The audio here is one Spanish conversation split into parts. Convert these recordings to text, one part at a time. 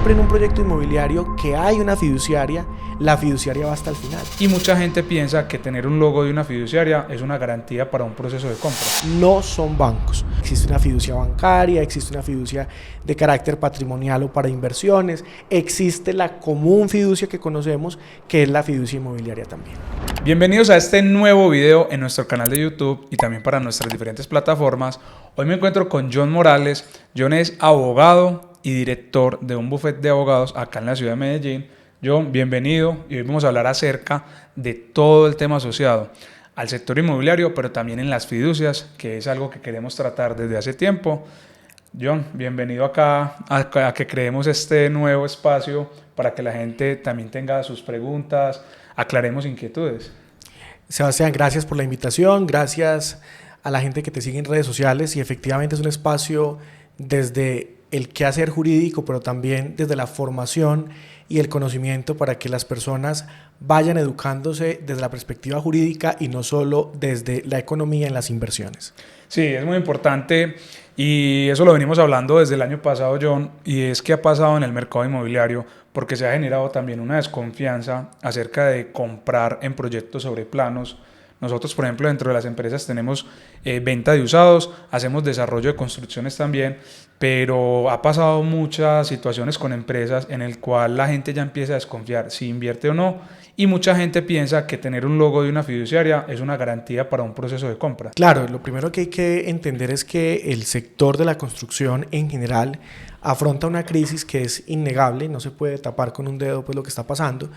siempre en un proyecto inmobiliario que hay una fiduciaria, la fiduciaria va hasta el final. Y mucha gente piensa que tener un logo de una fiduciaria es una garantía para un proceso de compra. No son bancos. Existe una fiducia bancaria, existe una fiducia de carácter patrimonial o para inversiones, existe la común fiducia que conocemos, que es la fiducia inmobiliaria también. Bienvenidos a este nuevo video en nuestro canal de YouTube y también para nuestras diferentes plataformas. Hoy me encuentro con John Morales. John es abogado y director de un bufete de abogados acá en la ciudad de Medellín. John, bienvenido, y hoy vamos a hablar acerca de todo el tema asociado al sector inmobiliario, pero también en las fiducias, que es algo que queremos tratar desde hace tiempo. John, bienvenido acá a que creemos este nuevo espacio para que la gente también tenga sus preguntas, aclaremos inquietudes. Sebastián, gracias por la invitación, gracias a la gente que te sigue en redes sociales, y efectivamente es un espacio desde el quehacer jurídico, pero también desde la formación y el conocimiento para que las personas vayan educándose desde la perspectiva jurídica y no solo desde la economía en las inversiones. Sí, es muy importante y eso lo venimos hablando desde el año pasado, John, y es que ha pasado en el mercado inmobiliario porque se ha generado también una desconfianza acerca de comprar en proyectos sobre planos. Nosotros, por ejemplo, dentro de las empresas tenemos venta de usados, hacemos desarrollo de construcciones también, pero ha pasado muchas situaciones con empresas en el cual la gente ya empieza a desconfiar si invierte o no, y mucha gente piensa que tener un logo de una fiduciaria es una garantía para un proceso de compra. Claro, lo primero que hay que entender es que el sector de la construcción en general afronta una crisis que es innegable, no se puede tapar con un dedo pues lo que está pasando,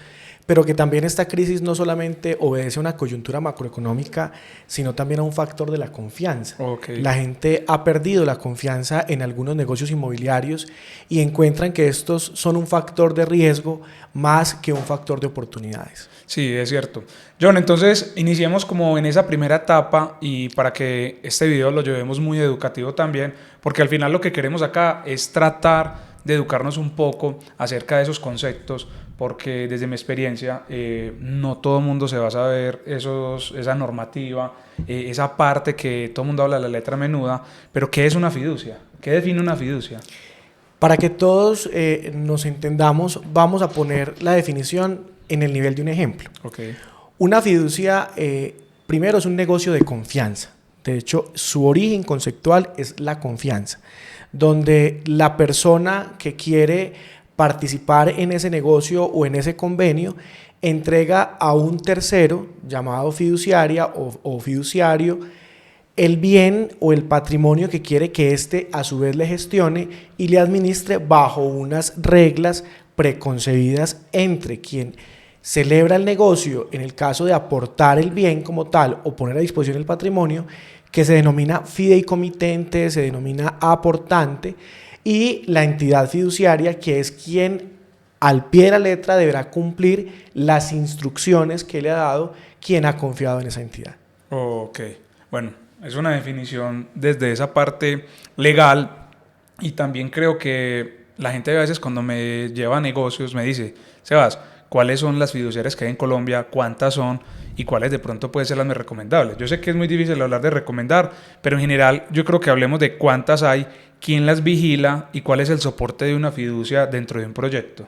pero que también esta crisis no solamente obedece a una coyuntura macroeconómica, sino también a un factor de la confianza. Okay. La gente ha perdido la confianza en algunos negocios inmobiliarios y encuentran que estos son un factor de riesgo más que un factor de oportunidades. Sí, es cierto. John, entonces iniciemos como en esa primera etapa, y para que este video lo llevemos muy educativo también, porque al final lo que queremos acá es tratar de educarnos un poco acerca de esos conceptos, porque desde mi experiencia no todo el mundo se va a saber esa normativa, esa parte que todo el mundo habla de la letra menuda, pero ¿qué es una fiducia? ¿Qué define una fiducia? Para que todos nos entendamos, vamos a poner la definición en el nivel de un ejemplo. Okay. Una fiducia, primero, es un negocio de confianza. De hecho, su origen conceptual es la confianza, donde la persona que quiere participar en ese negocio o en ese convenio entrega a un tercero, llamado fiduciaria o fiduciario, el bien o el patrimonio que quiere que éste a su vez le gestione y le administre bajo unas reglas preconcebidas entre quien celebra el negocio, en el caso de aportar el bien como tal o poner a disposición el patrimonio, que se denomina fideicomitente, se denomina aportante, y la entidad fiduciaria, que es quien al pie de la letra deberá cumplir las instrucciones que le ha dado quien ha confiado en esa entidad. Ok, bueno, es una definición desde esa parte legal, y también creo que la gente a veces cuando me lleva a negocios me dice: Sebas, ¿cuáles son las fiduciarias que hay en Colombia? ¿Cuántas son? Y cuáles de pronto pueden ser las más recomendables. Yo sé que es muy difícil hablar de recomendar, pero en general yo creo que hablemos de cuántas hay, quién las vigila y cuál es el soporte de una fiducia dentro de un proyecto.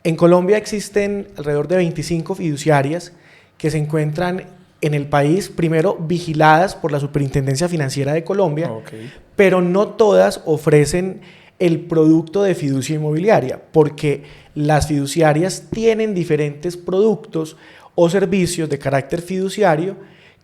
En Colombia existen alrededor de 25 fiduciarias que se encuentran en el país, primero vigiladas por la Superintendencia Financiera de Colombia, Okay. pero no todas ofrecen el producto de fiducia inmobiliaria, porque las fiduciarias tienen diferentes productos o servicios de carácter fiduciario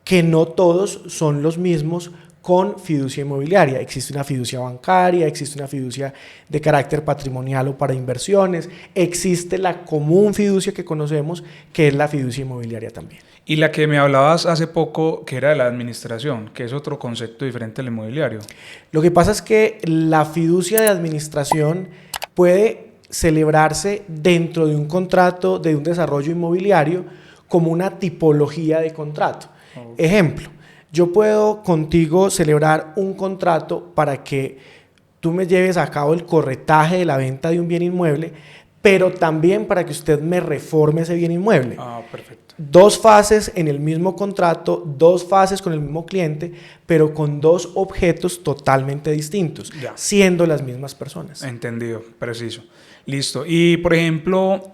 que no todos son los mismos con fiducia inmobiliaria. Existe una fiducia bancaria, existe una fiducia de carácter patrimonial o para inversiones, existe la común fiducia que conocemos, que es la fiducia inmobiliaria también. Y la que me hablabas hace poco, que era de la administración, que es otro concepto diferente al inmobiliario. Lo que pasa es que la fiducia de administración puede celebrarse dentro de un contrato de un desarrollo inmobiliario como una tipología de contrato. Okay. Ejemplo, yo puedo contigo celebrar un contrato para que tú me lleves a cabo el corretaje de la venta de un bien inmueble, pero también para que usted me reforme ese bien inmueble. Perfecto. Dos fases en el mismo contrato, dos fases con el mismo cliente, pero con dos objetos totalmente distintos, siendo las mismas personas. Entendido, preciso. Listo. Y por ejemplo,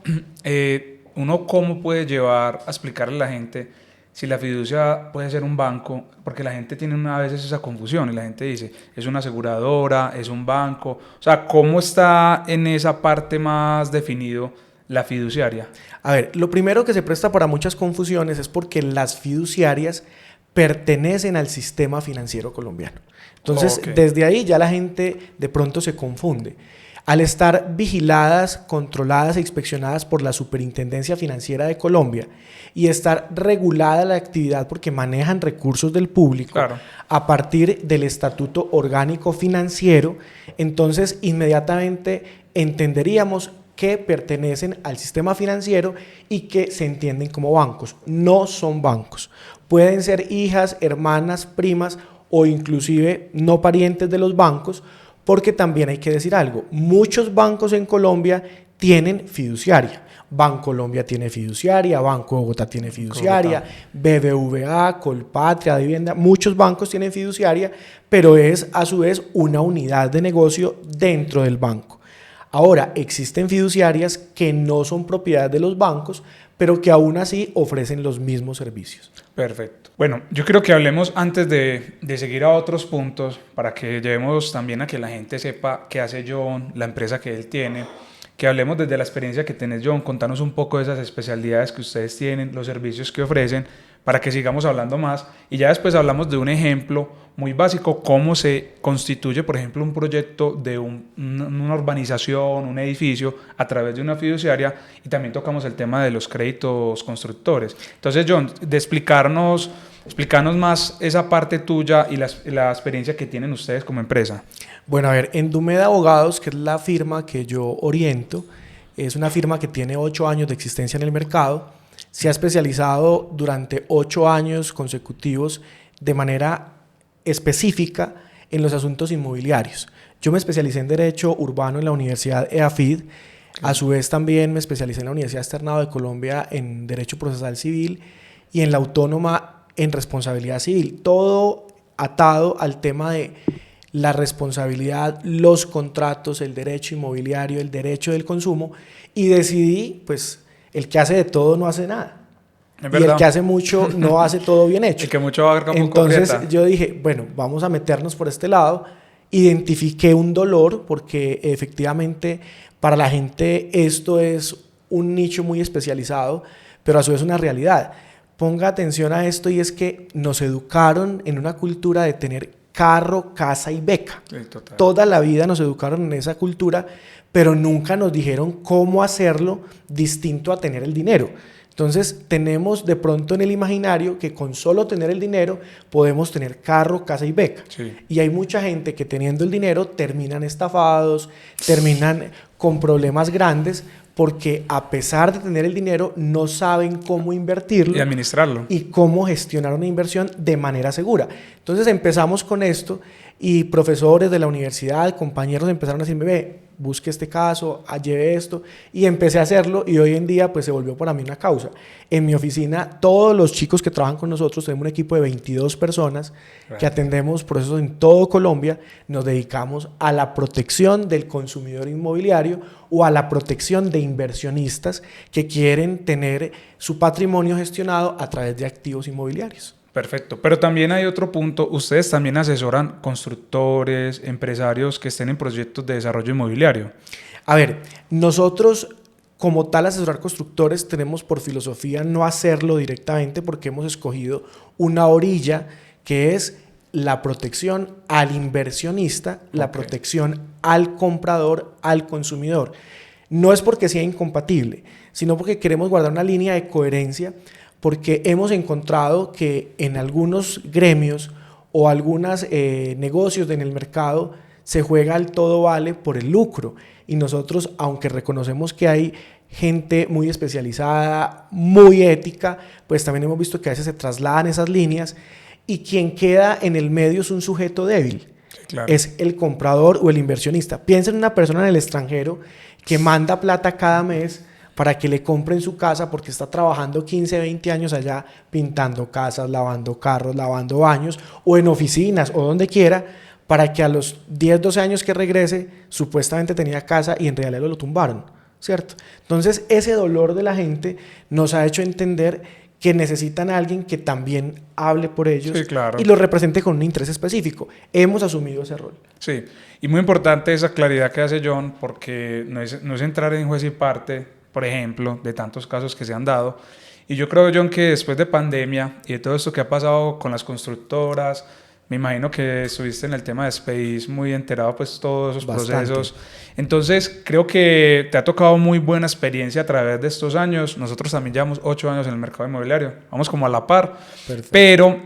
uno cómo puede llevar a explicarle a la gente si la fiducia puede ser un banco, porque la gente tiene a veces esa confusión y la gente dice, es una aseguradora, es un banco, o sea, ¿cómo está en esa parte más definido la fiduciaria? A ver, lo primero que se presta para muchas confusiones es porque las fiduciarias pertenecen al sistema financiero colombiano. Entonces, desde ahí ya la gente de pronto se confunde. Al estar vigiladas, controladas e inspeccionadas por la Superintendencia Financiera de Colombia y estar regulada la actividad porque manejan recursos del público, claro, a partir del Estatuto Orgánico Financiero, entonces inmediatamente entenderíamos que pertenecen al sistema financiero y que se entienden como bancos. No son bancos. Pueden ser hijas, hermanas, primas o inclusive no parientes de los bancos, porque también hay que decir algo, muchos bancos en Colombia tienen fiduciaria. Bancolombia tiene fiduciaria, Banco de Bogotá tiene fiduciaria, BBVA, Colpatria, Vivienda, muchos bancos tienen fiduciaria, pero es a su vez una unidad de negocio dentro del banco. Ahora, existen fiduciarias que no son propiedad de los bancos, pero que aún así ofrecen los mismos servicios. Perfecto. Bueno, yo creo que hablemos antes de seguir a otros puntos para que llevemos también a que la gente sepa qué hace John, la empresa que él tiene, que hablemos desde la experiencia que tenés, John, contanos un poco de esas especialidades que ustedes tienen, los servicios que ofrecen, para que sigamos hablando más y ya después hablamos de un ejemplo muy básico, cómo se constituye, por ejemplo, un proyecto de una urbanización, un edificio a través de una fiduciaria y también tocamos el tema de los créditos constructores. Entonces, John, explicarnos más esa parte tuya y la experiencia que tienen ustedes como empresa. Bueno, a ver, Endumeda Abogados, que es la firma que yo oriento, es una firma que tiene 8 años de existencia en el mercado. Se ha especializado durante 8 años consecutivos de manera específica en los asuntos inmobiliarios. Yo me especialicé en Derecho Urbano en la Universidad EAFID. A su vez también me especialicé en la Universidad Externado de Colombia en Derecho Procesal Civil y en la Autónoma en Responsabilidad Civil. Todo atado al tema de la responsabilidad, los contratos, el derecho inmobiliario, el derecho del consumo, y decidí, pues, el que hace de todo no hace nada. Y el que hace mucho no hace todo bien hecho. El que mucho abarca poco Entonces aprieta. yo dije, bueno, vamos a meternos por este lado. Identifiqué un dolor porque efectivamente para la gente esto es un nicho muy especializado, pero a su vez una realidad. Ponga atención a esto y es que nos educaron en una cultura de tener carro, casa y beca. Sí, total. Toda la vida nos educaron en esa cultura, pero nunca nos dijeron cómo hacerlo distinto a tener el dinero. Entonces tenemos de pronto en el imaginario que con solo tener el dinero podemos tener carro, casa y beca. Sí. Y hay mucha gente que teniendo el dinero terminan estafados, terminan con problemas grandes porque a pesar de tener el dinero no saben cómo invertirlo y administrarlo y cómo gestionar una inversión de manera segura. Entonces empezamos con esto y profesores de la universidad, compañeros empezaron a decirme, ve, busque este caso, lleve esto, y empecé a hacerlo y hoy en día pues se volvió para mí una causa. En mi oficina todos los chicos que trabajan con nosotros, tenemos un equipo de 22 personas que atendemos procesos en todo Colombia, nos dedicamos a la protección del consumidor inmobiliario o a la protección de inversionistas que quieren tener su patrimonio gestionado a través de activos inmobiliarios. Perfecto, pero también hay otro punto, ustedes también asesoran constructores, empresarios que estén en proyectos de desarrollo inmobiliario. A ver, nosotros como tal asesorar constructores tenemos por filosofía no hacerlo directamente porque hemos escogido una orilla que es la protección al inversionista, la protección al comprador, al consumidor. No es porque sea incompatible, sino porque queremos guardar una línea de coherencia porque hemos encontrado que en algunos gremios o algunos negocios en el mercado se juega el todo vale por el lucro y nosotros, aunque reconocemos que hay gente muy especializada, muy ética, pues también hemos visto que a veces se trasladan esas líneas y quien queda en el medio es un sujeto débil. Sí, claro. Es el comprador o el inversionista. Piensa en una persona en el extranjero que manda plata cada mes para que le compren su casa porque está trabajando 15, 20 años allá pintando casas, lavando carros, lavando baños o en oficinas o donde quiera para que a los 10, 12 años que regrese, supuestamente tenía casa y en realidad lo tumbaron, ¿cierto? Entonces, ese dolor de la gente nos ha hecho entender que necesitan a alguien que también hable por ellos, Sí, claro. y lo represente con un interés específico. Hemos asumido ese rol. Sí, y muy importante esa claridad que hace John, porque no es entrar en juez y parte, por ejemplo, de tantos casos que se han dado. Y yo creo, John, que después de pandemia y de todo esto que ha pasado con las constructoras, me imagino que estuviste en el tema de Space muy enterado, pues todos esos Bastante. procesos. Entonces, creo que te ha tocado muy buena experiencia a través de estos años. Nosotros también llevamos 8 años en el mercado inmobiliario. Vamos como a la par. Perfecto. Pero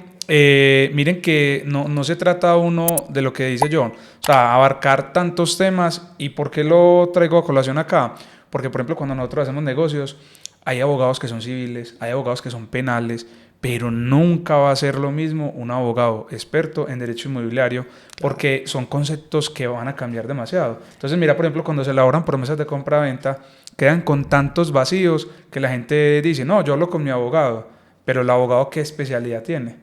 miren que no se trata uno de lo que dice John. O sea, abarcar tantos temas. ¿Y por qué lo traigo a colación acá? Porque, por ejemplo, cuando nosotros hacemos negocios, hay abogados que son civiles, hay abogados que son penales, pero nunca va a ser lo mismo un abogado experto en derecho inmobiliario, porque son conceptos que van a cambiar demasiado. Entonces, mira, por ejemplo, cuando se elaboran promesas de compra-venta, quedan con tantos vacíos que la gente dice, no, yo hablo con mi abogado, pero el abogado, ¿qué especialidad tiene?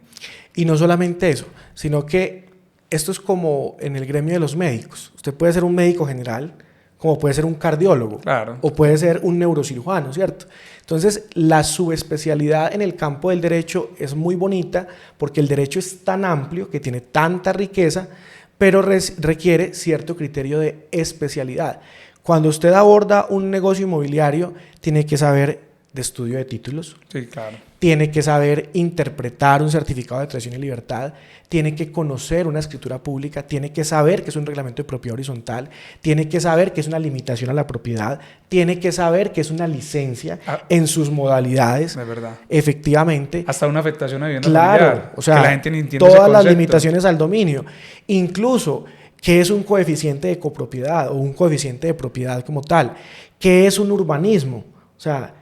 Y no solamente eso, sino que esto es como en el gremio de los médicos. Usted puede ser un médico general, como puede ser un cardiólogo, Claro. o puede ser un neurocirujano, ¿cierto? Entonces, la subespecialidad en el campo del derecho es muy bonita porque el derecho es tan amplio, que tiene tanta riqueza, pero requiere cierto criterio de especialidad. Cuando usted aborda un negocio inmobiliario, tiene que saber de estudio de títulos, Sí, claro. tiene que saber interpretar un certificado de creación y libertad, tiene que conocer una escritura pública, tiene que saber que es un reglamento de propiedad horizontal, tiene que saber que es una limitación a la propiedad, tiene que saber que es una licencia en sus modalidades. De verdad. Efectivamente. Hasta una afectación a vivienda Claro, familiar. o sea, que la gente ni entiende todas ese las concepto. limitaciones al dominio. Incluso, ¿qué es un coeficiente de copropiedad o un coeficiente de propiedad como tal? ¿Qué es un urbanismo? O sea,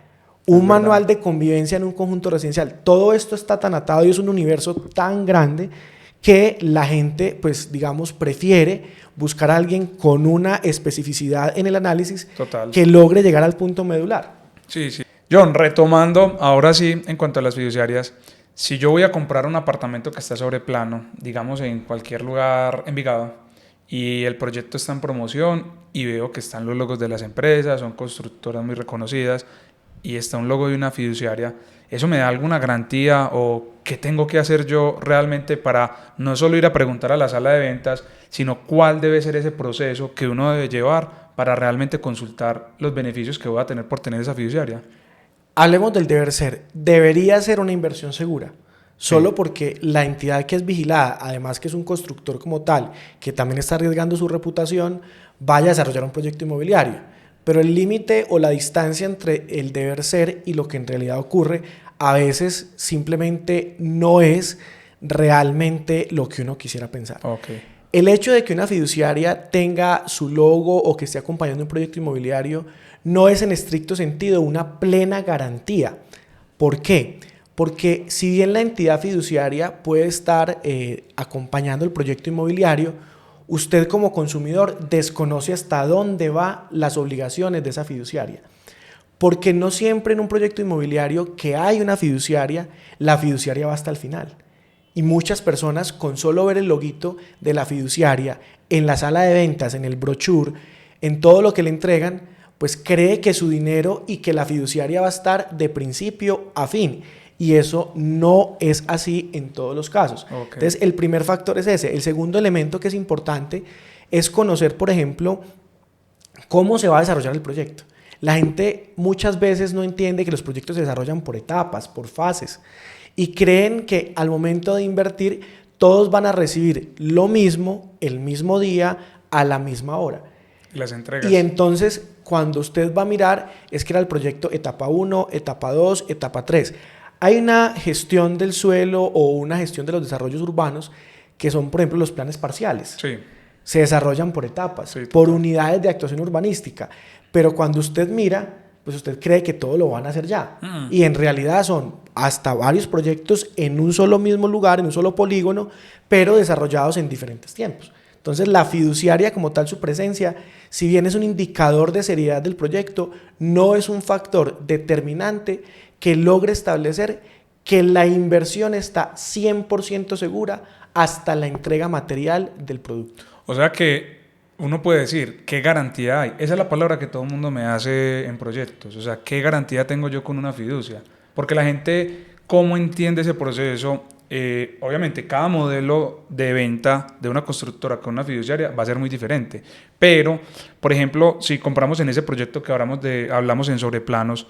un manual de convivencia en un conjunto residencial. Todo esto está tan atado y es un universo tan grande que la gente, pues digamos, prefiere buscar a alguien con una especificidad en el análisis Total. que logre llegar al punto medular. Sí, sí. John, retomando, ahora sí, en cuanto a las fiduciarias, si yo voy a comprar un apartamento que está sobre plano, digamos en cualquier lugar en Envigado, y el proyecto está en promoción y veo que están los logos de las empresas, son constructoras muy reconocidas, y está un logo de una fiduciaria, ¿eso me da alguna garantía o qué tengo que hacer yo realmente para no solo ir a preguntar a la sala de ventas, sino cuál debe ser ese proceso que uno debe llevar para realmente consultar los beneficios que voy a tener por tener esa fiduciaria? Hablemos del deber ser. Debería ser una inversión segura. Solo porque la entidad que es vigilada, además que es un constructor como tal, que también está arriesgando su reputación, vaya a desarrollar un proyecto inmobiliario. Pero el límite o la distancia entre el deber ser y lo que en realidad ocurre a veces simplemente no es realmente lo que uno quisiera pensar. Okay. El hecho de que una fiduciaria tenga su logo o que esté acompañando un proyecto inmobiliario no es en estricto sentido una plena garantía. ¿Por qué? Porque si bien la entidad fiduciaria puede estar acompañando el proyecto inmobiliario, usted como consumidor desconoce hasta dónde van las obligaciones de esa fiduciaria. Porque no siempre en un proyecto inmobiliario que hay una fiduciaria, la fiduciaria va hasta el final. Y muchas personas con solo ver el loguito de la fiduciaria en la sala de ventas, en el brochure, en todo lo que le entregan, pues cree que su dinero y que la fiduciaria va a estar de principio a fin. Y eso no es así en todos los casos. Okay. Entonces, el primer factor es ese. El segundo elemento que es importante es conocer, por ejemplo, cómo se va a desarrollar el proyecto. La gente muchas veces no entiende que los proyectos se desarrollan por etapas, por fases, y creen que al momento de invertir todos van a recibir lo mismo el mismo día a la misma hora. Las entregas. Y entonces, cuando usted va a mirar, es que era el proyecto etapa 1, etapa 2, etapa 3. Hay una gestión del suelo o una gestión de los desarrollos urbanos que son, por ejemplo, los planes parciales. Sí. Se desarrollan por etapas, Sí, por unidades de actuación urbanística. Pero cuando usted mira, pues usted cree que todo lo van a hacer ya. Y en realidad son hasta varios proyectos en un solo mismo lugar, en un solo polígono, pero desarrollados en diferentes tiempos. Entonces, la fiduciaria como tal, su presencia, si bien es un indicador de seriedad del proyecto, no es un factor determinante que logre establecer que la inversión está 100% segura hasta la entrega material del producto. O sea que uno puede decir, ¿qué garantía hay? Esa es la palabra que todo el mundo me hace en proyectos. O sea, ¿qué garantía tengo yo con una fiducia? Porque la gente, ¿cómo entiende ese proceso? Obviamente, cada modelo de venta de una constructora con una fiduciaria va a ser muy diferente. Pero, por ejemplo, si compramos en ese proyecto que hablamos en Sobreplanos,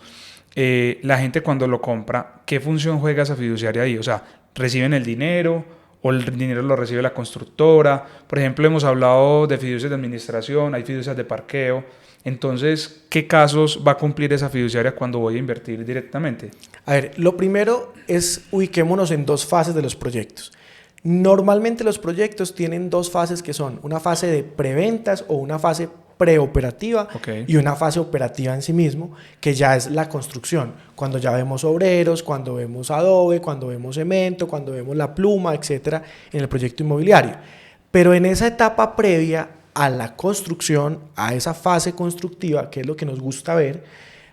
la gente cuando lo compra, ¿qué función juega esa fiduciaria ahí? O sea, ¿reciben el dinero o el dinero lo recibe la constructora? Por ejemplo, hemos hablado de fiducias de administración, hay fiducias de parqueo. Entonces, ¿qué casos va a cumplir esa fiduciaria cuando voy a invertir directamente? A ver, lo primero es ubiquémonos en dos fases de los proyectos. Normalmente los proyectos tienen dos fases que son una fase de preventas o una fase preoperativa y una fase operativa en sí mismo, que ya es la construcción, cuando ya vemos obreros, cuando vemos adobe, cuando vemos cemento, cuando vemos la pluma, etcétera, en el proyecto inmobiliario. Pero en esa etapa previa a la construcción, a esa fase constructiva, que es lo que nos gusta ver,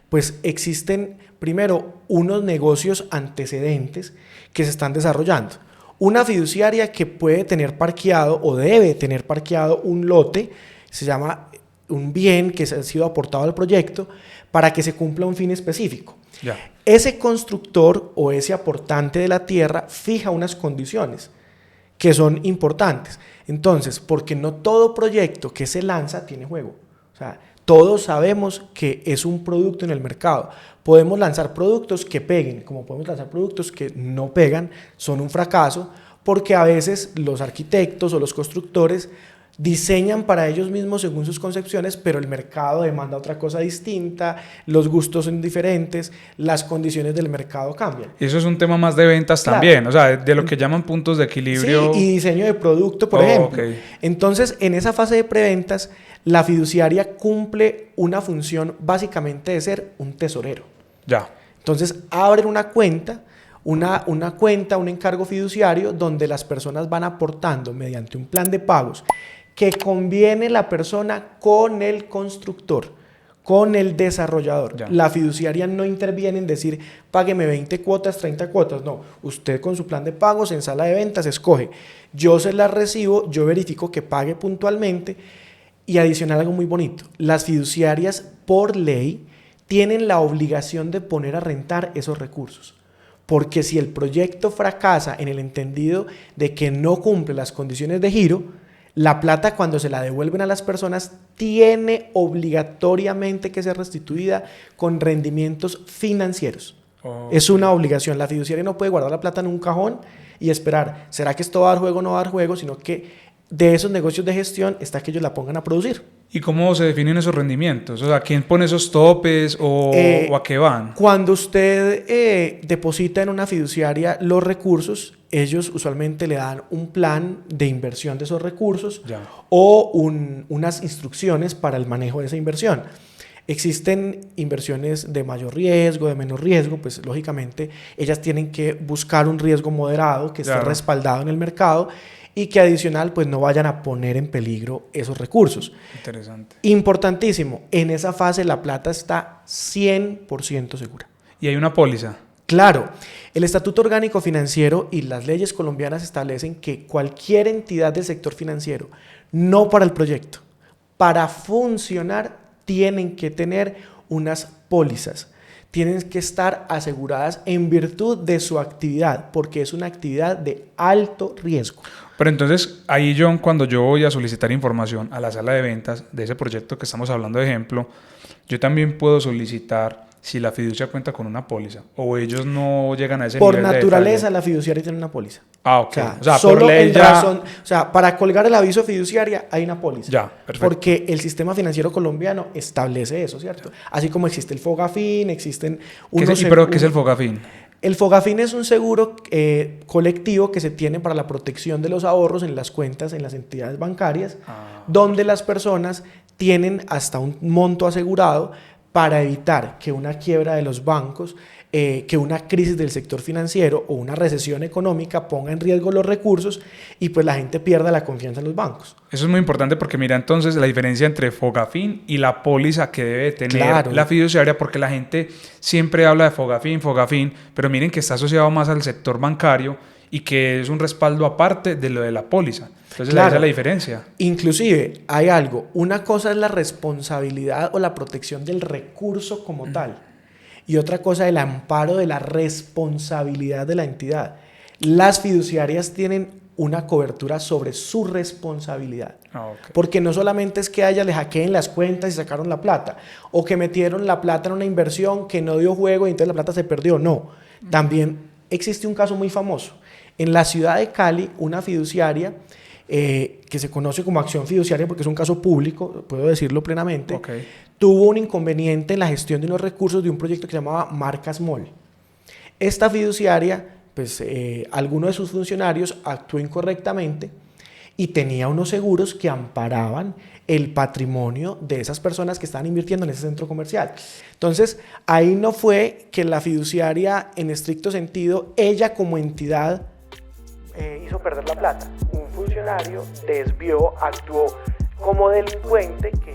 pues existen primero unos negocios antecedentes que se están desarrollando. Una fiduciaria que puede tener parqueado o debe tener parqueado un lote, se llama un bien que ha sido aportado al proyecto para que se cumpla un fin específico. Ya. Ese constructor o ese aportante de la tierra fija unas condiciones que son importantes. Entonces, porque no todo proyecto que se lanza tiene juego. O sea, todos sabemos que es un producto en el mercado. Podemos lanzar productos que peguen, como podemos lanzar productos que no pegan, son un fracaso, porque a veces los arquitectos o los constructores diseñan para ellos mismos según sus concepciones, pero el mercado demanda otra cosa distinta, los gustos son diferentes, las condiciones del mercado cambian. Eso es un tema más de ventas también, o sea, de lo que llaman puntos de equilibrio. Sí, y diseño de producto, por ejemplo. Okay. Entonces, en esa fase de preventas, la fiduciaria cumple una función básicamente de ser un tesorero. Ya. Entonces, abren una cuenta, un encargo fiduciario, donde las personas van aportando mediante un plan de pagos que conviene la persona con el constructor, con el desarrollador. Ya. La fiduciaria no interviene en decir, págueme 20 cuotas, 30 cuotas. No, usted con su plan de pagos en sala de ventas escoge. Yo se las recibo, yo verifico que pague puntualmente. Y adicional, algo muy bonito, las fiduciarias por ley tienen la obligación de poner a rentar esos recursos. Porque si el proyecto fracasa en el entendido de que no cumple las condiciones de giro, la plata, cuando se la devuelven a las personas, tiene obligatoriamente que ser restituida con rendimientos financieros. Okay. Es una obligación. La fiduciaria no puede guardar la plata en un cajón y esperar, ¿será que esto va a dar juego o no va a dar juego? Sino que de esos negocios de gestión está que ellos la pongan a producir. ¿Y cómo se definen esos rendimientos? O sea, ¿quién pone esos topes o a qué van? Cuando usted deposita en una fiduciaria los recursos, ellos usualmente le dan un plan de inversión de esos recursos o unas instrucciones para el manejo de esa inversión. Existen inversiones de mayor riesgo, de menor riesgo, pues lógicamente ellas tienen que buscar un riesgo moderado que esté respaldado en el mercado y que adicional pues no vayan a poner en peligro esos recursos. Interesante. Importantísimo, en esa fase la plata está 100% segura. ¿Y hay una póliza? Claro, el Estatuto Orgánico Financiero y las leyes colombianas establecen que cualquier entidad del sector financiero, no para el proyecto, para funcionar tienen que tener unas pólizas. Tienen que estar aseguradas en virtud de su actividad, porque es una actividad de alto riesgo. Pero entonces, ahí John, cuando yo voy a solicitar información a la sala de ventas de ese proyecto que estamos hablando de ejemplo, yo también puedo solicitar si la fiducia cuenta con una póliza o ellos no llegan a ese nivel de detalle. Por naturaleza, la fiduciaria tiene una póliza. Ah, ok. O sea solo por ley razón, o sea, para colgar el aviso fiduciaria hay una póliza. Ya, perfecto. Porque el sistema financiero colombiano establece eso, ¿cierto? Así como existe el Fogafín, existen unos... ¿Pero qué es el Fogafín? El Fogafín es un seguro colectivo que se tiene para la protección de los ahorros en las cuentas, en las entidades bancarias, donde las personas tienen hasta un monto asegurado para evitar que una quiebra de los bancos, que una crisis del sector financiero o una recesión económica ponga en riesgo los recursos y pues la gente pierda la confianza en los bancos. Eso es muy importante porque mira entonces la diferencia entre Fogafín y la póliza que debe tener la fiduciaria, porque la gente siempre habla de Fogafín, pero miren que está asociado más al sector bancario y que es un respaldo aparte de lo de la póliza. Entonces, Claro. esa es la diferencia. Inclusive, hay algo. Una cosa es la responsabilidad o la protección del recurso como tal. Y otra cosa, el amparo de la responsabilidad de la entidad. Las fiduciarias tienen una cobertura sobre su responsabilidad. Ok. Porque no solamente es que a ella le hackeen las cuentas y sacaron la plata, o que metieron la plata en una inversión que no dio juego y entonces la plata se perdió. No. También existe un caso muy famoso. En la ciudad de Cali, una fiduciaria que se conoce como acción fiduciaria porque es un caso público, puedo decirlo plenamente, Ok. tuvo un inconveniente en la gestión de unos recursos de un proyecto que se llamaba Marcas Mall. Esta fiduciaria, pues alguno de sus funcionarios actuó incorrectamente y tenía unos seguros que amparaban el patrimonio de esas personas que estaban invirtiendo en ese centro comercial. Entonces, ahí no fue que la fiduciaria, en estricto sentido, ella como entidad hizo perder la plata. Un funcionario desvió, actuó como delincuente que